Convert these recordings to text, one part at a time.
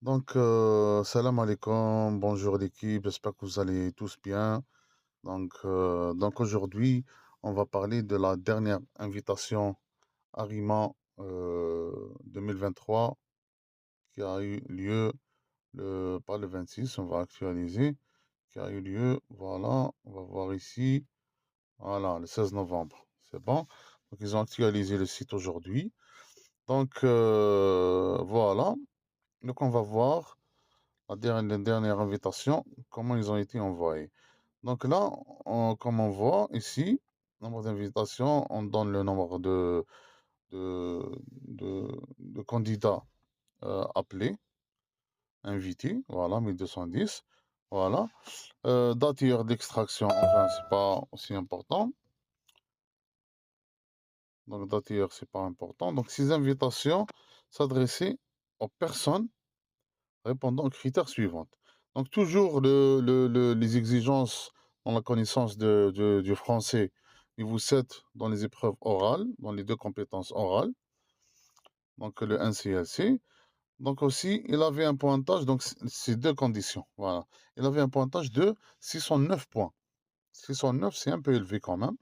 Salam alaikum, bonjour l'équipe, j'espère que vous allez tous bien. Aujourd'hui, on va parler de la dernière invitation Arima 2023 qui a eu lieu, pas le 26, on va actualiser, qui a eu lieu, voilà, on va voir ici, voilà, le 16 novembre, c'est bon. Donc, ils ont actualisé le site aujourd'hui. Voilà, donc on va voir la dernière invitation, comment ils ont été envoyés. Donc là, comme on voit ici, nombre d'invitations, on donne le nombre de candidats appelés, invités, voilà, 1210. Voilà. Date et heure d'extraction, enfin, c'est pas aussi important. Donc, date et heure, c'est pas important. Donc, ces invitations s'adressaient aux personnes répondant aux critères suivants. Donc, toujours les exigences dans la connaissance du français niveau 7 dans les épreuves orales, dans les deux compétences orales, donc le NCLC. Donc aussi, il avait un pointage, donc ces deux conditions, voilà. Il avait un pointage de 609 points. 609, c'est un peu élevé quand même.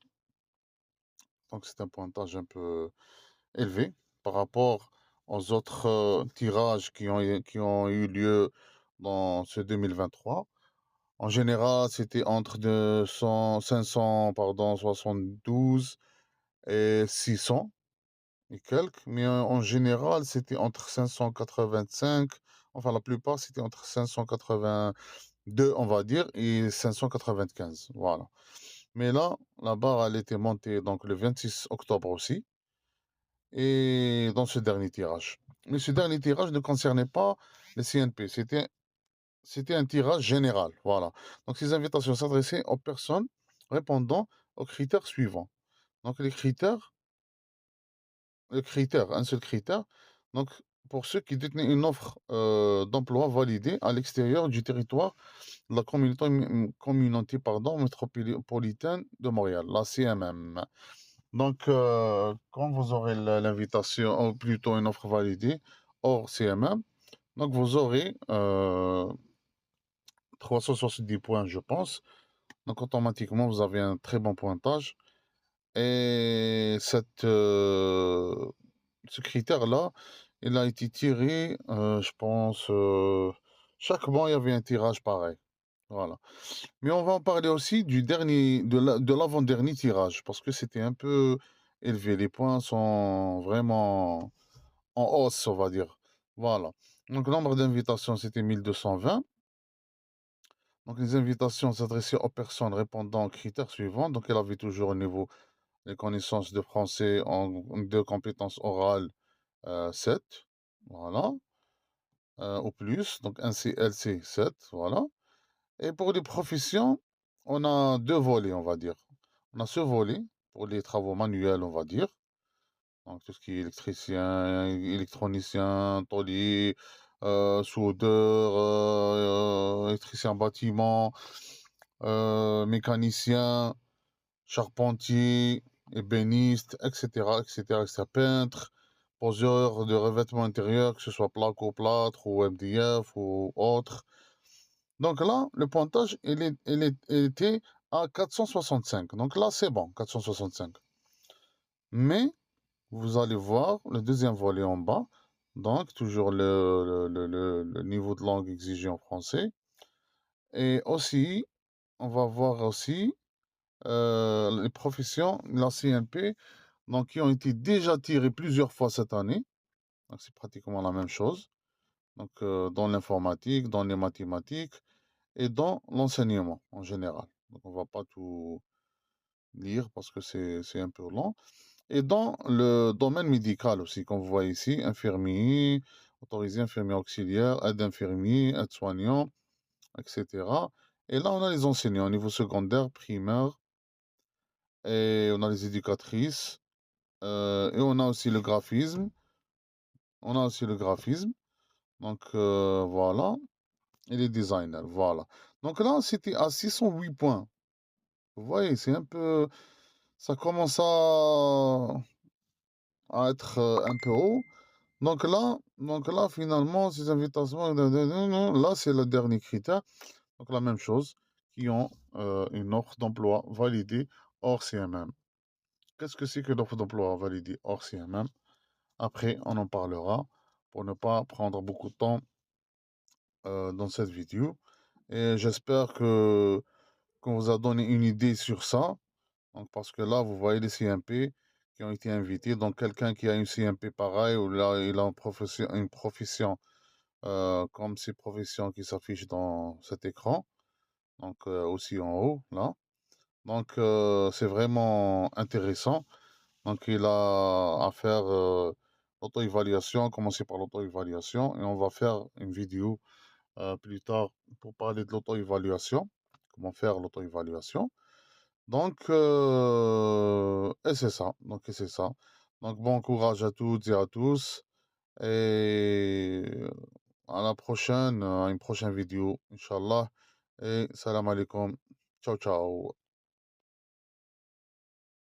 Donc c'est un pointage un peu élevé par rapport aux autres tirages qui ont eu lieu dans ce 2023. En général, c'était entre 500, pardon, 72 et 600 et quelques. Mais en général, c'était entre 585. Enfin, la plupart, c'était entre 582, on va dire, et 595. Voilà. Mais là, la barre, elle était montée donc le 26 octobre aussi. Et dans ce dernier tirage. Mais ce dernier tirage ne concernait pas les CNP. C'était un tirage général. Voilà. Donc, ces invitations s'adressaient aux personnes répondant aux critères suivants. Donc, un seul critère. Donc, pour ceux qui détenaient une offre d'emploi validée à l'extérieur du territoire de la communauté métropolitaine de Montréal, la CMM. Donc, quand vous aurez l'invitation, ou plutôt une offre validée hors CMM, donc vous aurez 370 points, je pense. Donc, automatiquement, vous avez un très bon pointage. Et ce critère-là, il a été tiré, je pense, chaque mois, il y avait un tirage pareil. Voilà. Mais on va en parler aussi de l'avant-dernier tirage, parce que c'était un peu élevé. Les points sont vraiment en hausse, on va dire. Voilà. Donc, le nombre d'invitations, c'était 1220. Donc, les invitations s'adressaient aux personnes répondant aux critères suivants. Donc, elle avait toujours au niveau des connaissances de français en deux compétences orales 7. Voilà. Au plus. Donc, un CLC 7. Voilà. Et pour les professions, on a deux volets, on va dire. On a ce volet pour les travaux manuels, on va dire. Donc, tout ce qui est électricien, électronicien, tôlier, soudeur, électricien bâtiment, mécanicien, charpentier, ébéniste, etc., etc., etc., peintre, poseur de revêtement intérieur, que ce soit placo-plâtre ou MDF ou autre. Donc là, le pointage, il était à 465. Donc là, c'est bon, 465. Mais, vous allez voir le deuxième volet en bas. Donc, toujours le niveau de langue exigé en français. Et aussi, on va voir aussi les professions, la CNP, donc, qui ont été déjà tirées plusieurs fois cette année. Donc, c'est pratiquement la même chose. Donc, dans l'informatique, dans les mathématiques et dans l'enseignement en général. Donc, on va pas tout lire parce que c'est un peu long. Et dans le domaine médical aussi, comme vous voyez ici, infirmier, autorisé infirmier auxiliaire, aide infirmier, aide-soignant, etc. Et là, on a les enseignants au niveau secondaire, primaire, et on a les éducatrices, et on a aussi le graphisme. On a aussi le graphisme. Donc, voilà. Et les designers, voilà. Donc là, c'était à 608 points. Vous voyez, c'est un peu... Ça commence à être un peu haut. Donc là, finalement, ces invitations, là, c'est le dernier critère. Donc la même chose, qui ont une offre d'emploi validée hors CMM. Qu'est-ce que c'est que l'offre d'emploi validée hors CMM? Après, on en parlera pour ne pas prendre beaucoup de temps dans cette vidéo. Et j'espère que qu'on vous a donné une idée sur ça. Donc, parce que là, vous voyez les CMP qui ont été invités. Donc, quelqu'un qui a une CMP pareil, ou là, il a une profession comme ces professions qui s'affichent dans cet écran. Donc, aussi en haut, là. Donc, c'est vraiment intéressant. Donc, il a à faire l'auto-évaluation, commencer par l'auto-évaluation, et on va faire une vidéo plus tard pour parler de l'auto-évaluation, comment faire l'auto-évaluation. Donc, et c'est ça. Donc, et c'est ça. Donc, bon courage à toutes et à tous. Et à la prochaine, à une prochaine vidéo, Inch'Allah. Et salam alaikum. Ciao, ciao.